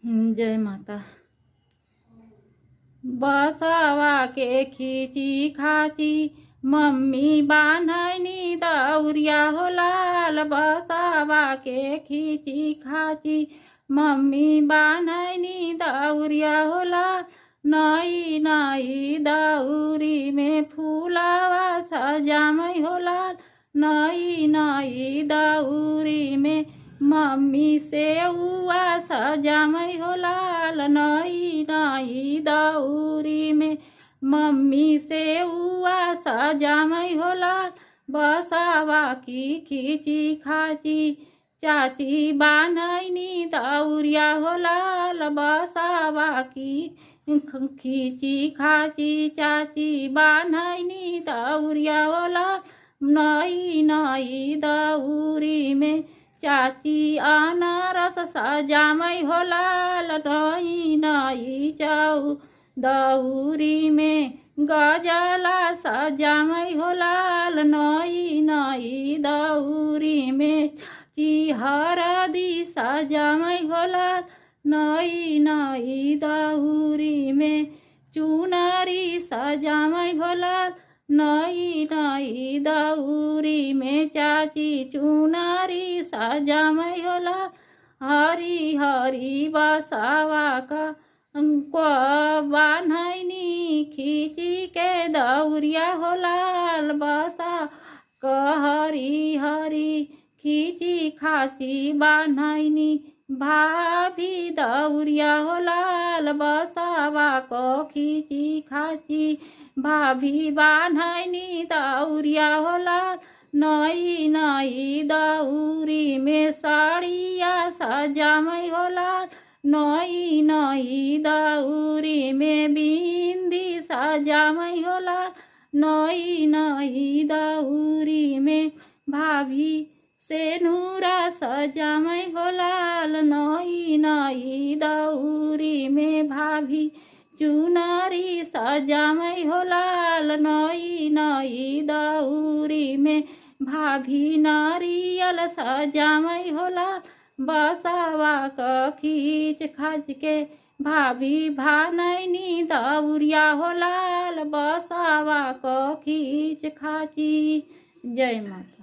जय माता। बसवा के खींची खाची मम्मी बान्हनी दौरिया हो लाल। बसवा के खींची खाची मम्मी बान्हनी दौरिया हो लाल। नई नई दौरी में फूलावा सजामई हो लाल। नई नई दौरी में मम्मी सेउआ सजामई हो लाल। नई नई दौरी में मम्मी सेउआ सजामई हो लाल। बसवा की खींची खाची चाची बान्हनी दौरिया हो लाल। बसवा की खींची खाची चाची बान्हनी दौरिया हो लाल। नई नई दौरी में चाची अनारस सजामई हो लाल। नई नई दौरी में गजला सजामई हो लाल। नई नई दौरी में चाची हरदी सजामई हो लाल। नई नई दौरी में चुनरी सजामई हो लाल। नई नई दौरी में चाची चुनरी सजामई हो लाल। हरी हरी बसवा का बान्हनी खींची के दौरिया हो लाल। बसा हरी हरी खींची खाची बान्हनी भाभी दौरिया हो लाल। बसवा को खींची खाची भाभी बान्हनी दौरिया हो लाल। नई नई दौरी में साड़िया सजामई हो लाल। नई नई दौरी में बिंदी सजामई हो लाल। नई नई दौरी में भाभी सेनुरा सजामई हो लाल। नई नई दौरी में भाभी चुनरी सजामई हो लाल। नई नई दौरी में भाभी नारियल सजामई हो लाल। बसवा क खींच खाच के भाभी भानैनी दौरिया हो लाल। बसवा क खींच खाची। जय माता।